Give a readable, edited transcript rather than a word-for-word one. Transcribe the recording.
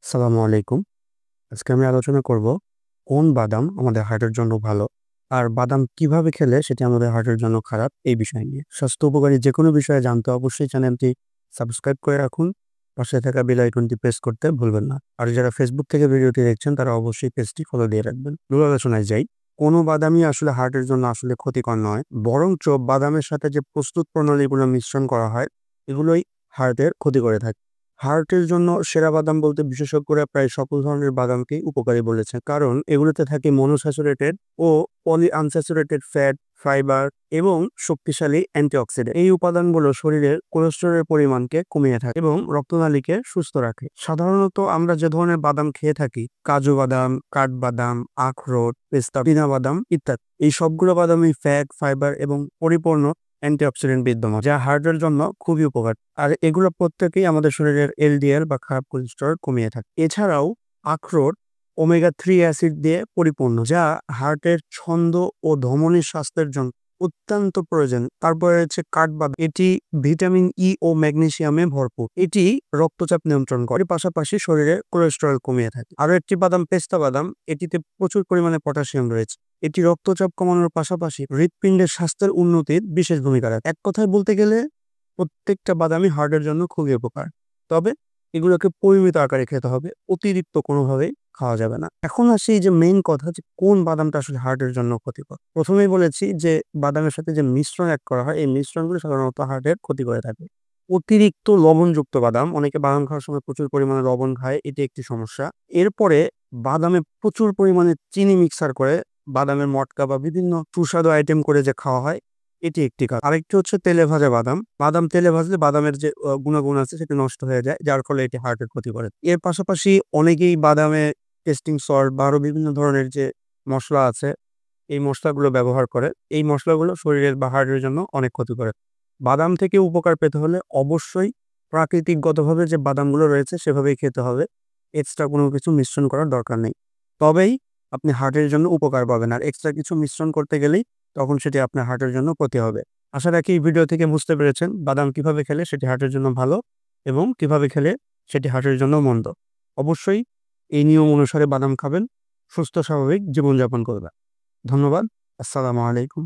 আসসালামু আলাইকুম। আজকে আমি আলোচনা করব কোন বাদাম আমাদের হার্টের জন্য ভালো আর বাদাম কিভাবে খেলে সেটি আমাদের হার্টের জন্য খারাপ এই বিষয় নিয়ে। স্বাস্থ্য উপকারী যেকোনো বিষয়ে জানতে অবশ্যই চ্যানেলটি সাবস্ক্রাইব করে রাখুন। পাশে থাকা বেল আইকনটি প্রেস করতে ভুলবেন না। আর যারা ফেসবুক থেকে ভিডিওটি দেখছেন তারা অবশ্যই পেজটি ফলো দিয়ে রাখবেন। মূল আলোচনায় যাই। কোনো বাদামই আসলে হার্টের জন্য আসলে ক্ষতিকর নয়। বরঞ্চ বাদামের সাথে যে প্রস্তুত প্রণালীগুলো মিশ্রণ করা হয় এগুলোই হার্টের ক্ষতি করে থাকে। হার্টের জন্য সেরা বাদাম বলতে বিশেষজ্ঞরা প্রায় সকল ধরনের বাদামকেই উপকারী বলেছেন, কারণ এগুলোতে থাকে মনোস্যাচুরেটেড ও পলি আনস্যাচুরেটেড ফ্যাট, ফাইবার এবং শক্তিশালী অ্যান্টিঅক্সিডেন্ট। এই উপাদানগুলো শরীরের কোলেস্টেরলের পরিমাণকে কমিয়ে থাকে এবং রক্তনালীকে সুস্থ রাখে। সাধারণত আমরা যে ধরনের বাদাম খেয়ে থাকি, কাজু বাদাম, কাঠবাদাম, আখরোট, পেস্তা, চীনা বাদাম ইত্যাদি, এই সবগুলো বাদামই ফ্যাট, ফাইবার এবং পরিপূর্ণ অ্যান্টিঅক্সিডেন্ট বিদ্যমান, যা হার্টের জন্য খুবই উপকার। আর এগুলো প্রত্যেকেই আমাদের শরীরের এলডিএল বা খারাপ কোলেস্টেরল কমিয়ে থাকে। এছাড়াও আখরোট ওমেগা-3 অ্যাসিড দিয়ে পরিপূর্ণ, যা হার্টের ছন্দ ও ধমনীর স্বাস্থ্যের জন্য অত্যন্ত প্রয়োজন। তারপরে হচ্ছে কাঠবাদাম, এটি ভিটামিন ই ও ম্যাগনেসিয়ামে ভরপুর। এটি রক্তচাপ নিয়ন্ত্রণ করে, পাশাপাশি শরীরে কোলেস্টেরল কমিয়ে থাকে। আরো একটি বাদাম পেস্তা বাদাম, এটিতে প্রচুর পরিমাণে পটাশিয়াম রয়েছে। এটি রক্তচাপ কমানোর পাশাপাশি হৃৎপিণ্ডের স্বাস্থ্যের উন্নতির বিশেষ ভূমিকা রাখে। এক কথায় বলতে গেলে প্রত্যেকটা বাদামই হার্টের জন্য খুবই উপকার। তবে এগুলোকে পরিমিত আকারে খেতে হবে, অতিরিক্ত কোনোভাবেই খাওয়া যাবে না। এখন আসি যে মেইন কথা, যে কোন বাদামটা আসলে হার্টের জন্য ক্ষতিকর। প্রথমেই বলেছি যে বাদামের সাথে যে মিশ্রণ অ্যাড করা হয় এই মিশ্রণগুলো সাধারণত হার্টের ক্ষতি করে থাকে। অতিরিক্ত লবণযুক্ত বাদাম, অনেকে বাদাম খাওয়ার সময় প্রচুর পরিমাণে লবণ খায়, এটি একটি সমস্যা। এরপরে বাদামে প্রচুর পরিমাণে চিনি মিক্সার করে বাদামের মটকা বা বিভিন্ন সুস্বাদু আইটেম করে যে খাওয়া হয়, এটি একটি কারণ। আরেকটি হচ্ছে তেলে ভাজা বাদাম। বাদাম তেলে ভাজলে বাদামের যে গুণাগুণ আছে সেটি নষ্ট হয়ে যায়, যার ফলে এটি হার্টের ক্ষতি করে। এর পাশাপাশি অনেকেই বাদামে টেস্টিং সল্ট বা আরো বিভিন্ন ধরনের যে মসলা আছে এই মসলাগুলো ব্যবহার করে। এই মসলাগুলো শরীরের বা হার্টের জন্য অনেক ক্ষতি করে। বাদাম থেকে উপকার পেতে হলে অবশ্যই প্রাকৃতিকগতভাবে যে বাদামগুলো রয়েছে সেভাবেই খেতে হবে। এক্সট্রা কোনো কিছু মিশ্রণ করার দরকার নেই। তবেই আপনি হার্টের জন্য উপকার পাবেন। আর এক্সট্রা কিছু মিশ্রণ করতে গেলেই তখন সেটি আপনার হার্টের জন্য ক্ষতি হবে। আশা রাখি এই ভিডিও থেকে বুঝতে পেরেছেন বাদাম কিভাবে খেলে সেটি হার্টের জন্য ভালো এবং কিভাবে খেলে সেটি হার্টের জন্য মন্দ। অবশ্যই এই নিয়ম অনুসারে বাদাম খাবেন, সুস্থ স্বাভাবিক জীবনযাপন করবেন। ধন্যবাদ। আসসালামু আলাইকুম।